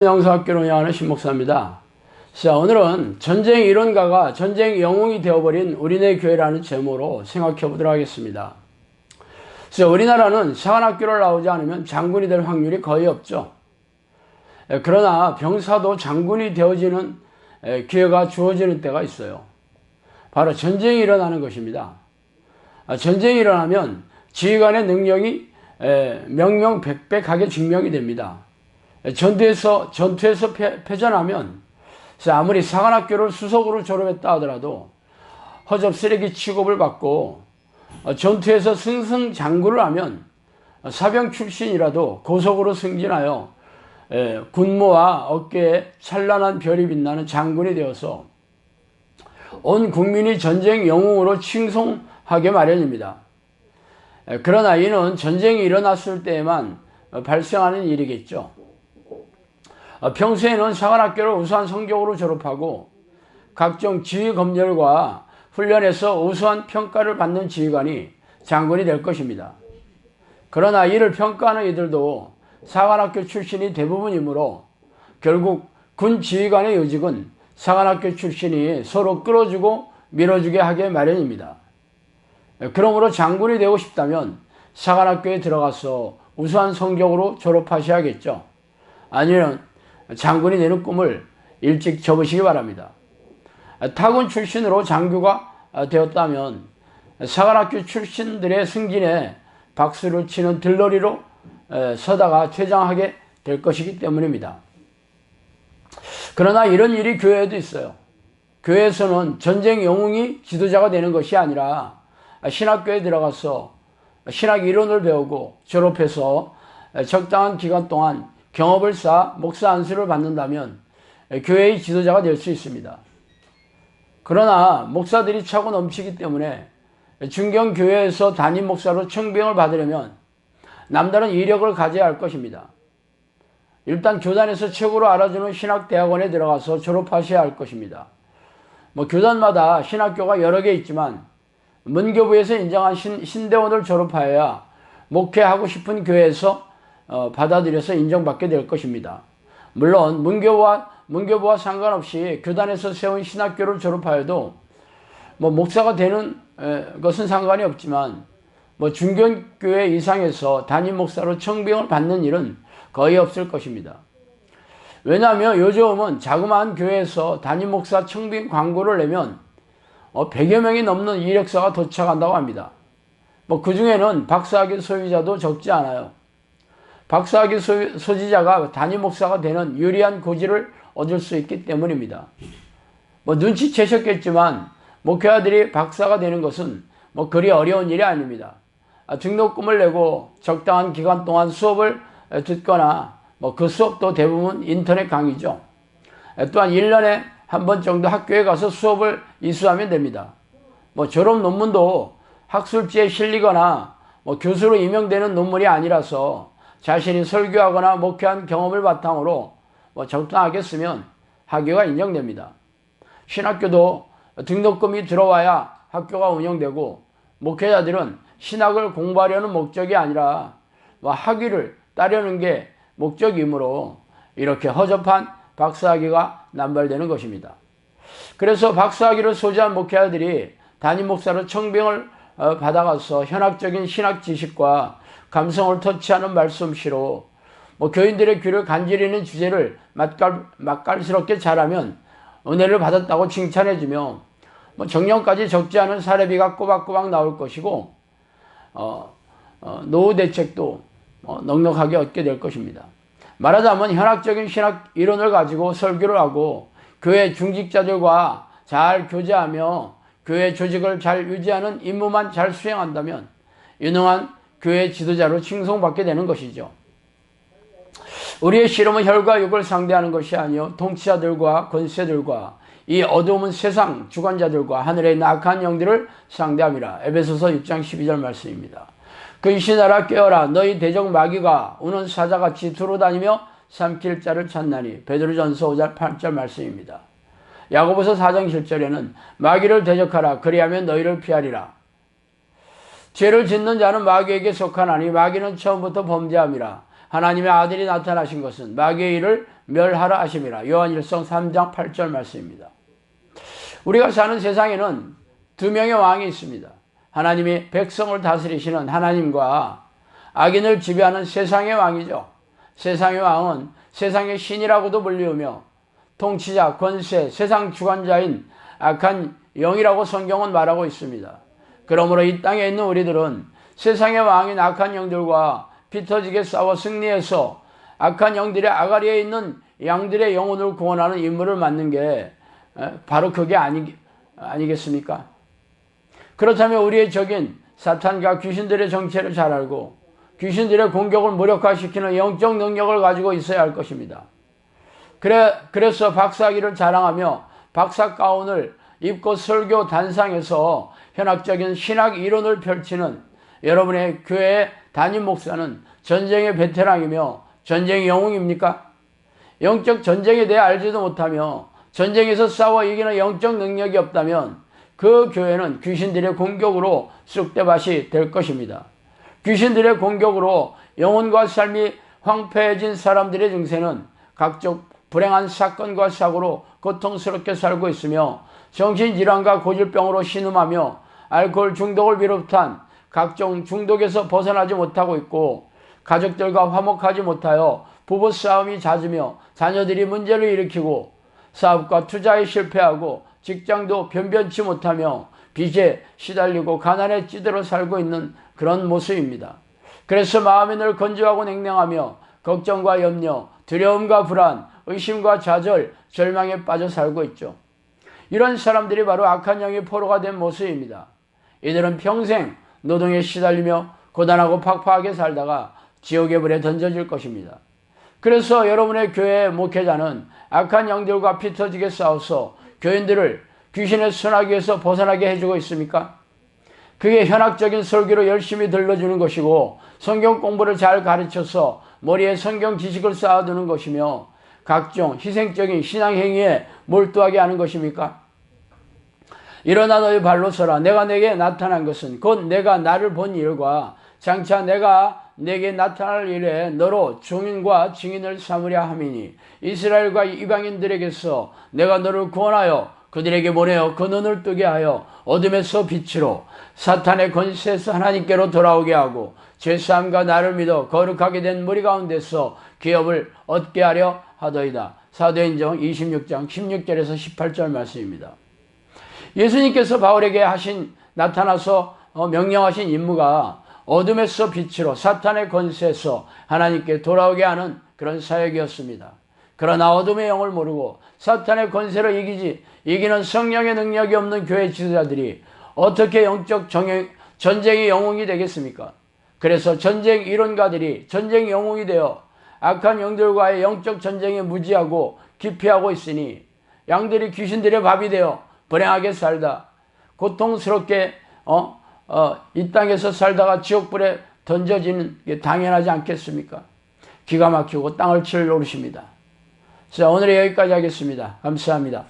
영수학교를 운영하는 신목사입니다. 자, 오늘은 전쟁 이론가가 전쟁 영웅이 되어버린 우리네 교회라는 제목으로 생각해 보도록 하겠습니다. 자, 우리나라는 사관학교를 나오지 않으면 장군이 될 확률이 거의 없죠. 그러나 병사도 장군이 되어지는 기회가 주어지는 때가 있어요. 바로 전쟁이 일어나는 것입니다. 전쟁이 일어나면 지휘관의 능력이 명명백백하게 증명이 됩니다. 전투에서 패전하면 아무리 사관학교를 수석으로 졸업했다 하더라도 허접 쓰레기 취급을 받고 전투에서 승승장구를 하면 사병 출신이라도 고속으로 승진하여 군무와 어깨에 찬란한 별이 빛나는 장군이 되어서 온 국민이 전쟁 영웅으로 칭송하게 마련입니다. 그러나 이는 전쟁이 일어났을 때에만 발생하는 일이겠죠. 평소에는 사관학교를 우수한 성적으로 졸업하고 각종 지휘 검열과 훈련에서 우수한 평가를 받는 지휘관이 장군이 될 것입니다. 그러나 이를 평가하는 이들도 사관학교 출신이 대부분이므로 결국 군 지휘관의 요직은 사관학교 출신이 서로 끌어주고 밀어주게 하게 마련입니다. 그러므로 장군이 되고 싶다면 사관학교에 들어가서 우수한 성적으로 졸업하셔야겠죠. 아니면 장군이 되는 꿈을 일찍 접으시기 바랍니다. 타군 출신으로 장교가 되었다면 사관학교 출신들의 승진에 박수를 치는 들러리로 서다가 퇴장하게 될 것이기 때문입니다. 그러나 이런 일이 교회에도 있어요. 교회에서는 전쟁 영웅이 지도자가 되는 것이 아니라 신학교에 들어가서 신학 이론을 배우고 졸업해서 적당한 기간 동안 경업을 쌓아 목사 안수를 받는다면 교회의 지도자가 될 수 있습니다. 그러나 목사들이 차고 넘치기 때문에 중경교회에서 담임 목사로 청빙을 받으려면 남다른 이력을 가져야 할 것입니다. 일단 교단에서 최고로 알아주는 신학대학원에 들어가서 졸업하셔야 할 것입니다. 교단마다 신학교가 여러 개 있지만 문교부에서 인정한 신대원을 졸업하여야 목회하고 싶은 교회에서 받아들여서 인정받게 될 것입니다. 물론 문교부와 상관없이 교단에서 세운 신학교를 졸업하여도 목사가 되는 것은 상관이 없지만 중견교회 이상에서 담임 목사로 청빙을 받는 일은 거의 없을 것입니다. 왜냐하면 요즘은 자그마한 교회에서 담임 목사 청빙 광고를 내면 100여 명이 넘는 이력서가 도착한다고 합니다. 그 중에는 박사학위 소유자도 적지 않아요. 박사학위 소지자가 담임 목사가 되는 유리한 고지를 얻을 수 있기 때문입니다. 눈치채셨겠지만 목회자들이 박사가 되는 것은 그리 어려운 일이 아닙니다. 등록금을 내고 적당한 기간 동안 수업을 듣거나 그 수업도 대부분 인터넷 강의죠. 또한 1년에 한 번 정도 학교에 가서 수업을 이수하면 됩니다. 졸업 논문도 학술지에 실리거나 교수로 임명되는 논문이 아니라서 자신이 설교하거나 목회한 경험을 바탕으로 적당하게 쓰면 학위가 인정됩니다. 신학교도 등록금이 들어와야 학교가 운영되고 목회자들은 신학을 공부하려는 목적이 아니라 학위를 따려는 게 목적이므로 이렇게 허접한 박사학위가 남발되는 것입니다. 그래서 박사학위를 소지한 목회자들이 담임 목사로 청빙을 받아가서 현학적인 신학 지식과 감성을 터치하는 말씀씨로 교인들의 귀를 간지리는 주제를 맛깔스럽게 잘하면 은혜를 받았다고 칭찬해주며 정년까지 적지 않은 사례비가 꼬박꼬박 나올 것이고 노후 대책도 넉넉하게 얻게 될 것입니다. 말하자면 현학적인 신학 이론을 가지고 설교를 하고 교회 중직자들과 잘 교제하며 교회 조직을 잘 유지하는 임무만 잘 수행한다면 유능한 교회 지도자로 칭송받게 되는 것이죠. 우리의 씨름은 혈과 육을 상대하는 것이 아니요 통치자들과 권세들과 이 어두운 세상 주관자들과 하늘의 악한 영들을 상대함이라. 에베소서 6장 12절 말씀입니다. 그 이시나라 깨어라. 너희 대적 마귀가 우는 사자같이 두루다니며 삼킬 자를 찾나니. 베드로전서 5장 8절 말씀입니다. 야고보서 4장 7절에는 마귀를 대적하라. 그리하면 너희를 피하리라. 죄를 짓는 자는 마귀에게 속하나니 마귀는 처음부터 범죄함이라. 하나님의 아들이 나타나신 것은 마귀의 일을 멸하라 하심이라. 요한일서 3장 8절 말씀입니다. 우리가 사는 세상에는 두 명의 왕이 있습니다. 하나님이 백성을 다스리시는 하나님과 악인을 지배하는 세상의 왕이죠. 세상의 왕은 세상의 신이라고도 불리우며 통치자, 권세, 세상 주관자인 악한 영이라고 성경은 말하고 있습니다. 그러므로 이 땅에 있는 우리들은 세상의 왕인 악한 영들과 피터지게 싸워 승리해서 악한 영들의 아가리에 있는 양들의 영혼을 구원하는 임무를 맡는 게 바로 그게 아니겠습니까? 그렇다면 우리의 적인 사탄과 귀신들의 정체를 잘 알고 귀신들의 공격을 무력화시키는 영적 능력을 가지고 있어야 할 것입니다. 그래서 박사학위를 자랑하며 박사 가운을 입고 설교 단상에서 현학적인 신학 이론을 펼치는 여러분의 교회 담임 목사는 전쟁의 베테랑이며 전쟁의 영웅입니까? 영적 전쟁에 대해 알지도 못하며 전쟁에서 싸워 이기는 영적 능력이 없다면 그 교회는 귀신들의 공격으로 쑥대밭이 될 것입니다. 귀신들의 공격으로 영혼과 삶이 황폐해진 사람들의 증세는 각종 불행한 사건과 사고로 고통스럽게 살고 있으며 정신질환과 고질병으로 신음하며 알코올 중독을 비롯한 각종 중독에서 벗어나지 못하고 있고 가족들과 화목하지 못하여 부부싸움이 잦으며 자녀들이 문제를 일으키고 사업과 투자에 실패하고 직장도 변변치 못하며 빚에 시달리고 가난에 찌들어 살고 있는 그런 모습입니다. 그래서 마음이 늘 건조하고 냉랭하며 걱정과 염려, 두려움과 불안, 의심과 좌절, 절망에 빠져 살고 있죠. 이런 사람들이 바로 악한 영의 포로가 된 모습입니다. 이들은 평생 노동에 시달리며 고단하고 팍팍하게 살다가 지옥의 불에 던져질 것입니다. 그래서 여러분의 교회 목회자는 악한 영들과 피 터지게 싸워서 교인들을 귀신의 순화기에서 벗어나게 해주고 있습니까? 그게 현학적인 설교로 열심히 들려주는 것이고 성경 공부를 잘 가르쳐서 머리에 성경 지식을 쌓아두는 것이며 각종 희생적인 신앙행위에 몰두하게 하는 것입니까? 일어나 너희 발로 서라. 내가 내게 나타난 것은 곧 내가 나를 본 일과 장차 내가 내게 나타날 일에 너로 종인과 증인을 삼으려 함이니 이스라엘과 이방인들에게서 내가 너를 구원하여 그들에게 보내어 그 눈을 뜨게 하여 어둠에서 빛으로 사탄의 권세에서 하나님께로 돌아오게 하고 죄사함과 나를 믿어 거룩하게 된 무리 가운데서 기업을 얻게 하려 하더이다. 사도행전 26장 16절에서 18절 말씀입니다. 예수님께서 바울에게 나타나서 명령하신 임무가 어둠에서 빛으로 사탄의 권세에서 하나님께 돌아오게 하는 그런 사역이었습니다. 그러나 어둠의 영을 모르고 사탄의 권세를 이기는 성령의 능력이 없는 교회 지도자들이 어떻게 영적 전쟁의 영웅이 되겠습니까? 그래서 전쟁 이론가들이 전쟁 영웅이 되어 악한 영들과의 영적 전쟁에 무지하고 기피하고 있으니 양들이 귀신들의 밥이 되어 불행하게 살다 고통스럽게 이 땅에서 살다가 지옥불에 던져지는 게 당연하지 않겠습니까? 기가 막히고 땅을 칠 노릇입니다. 자, 오늘 여기까지 하겠습니다. 감사합니다.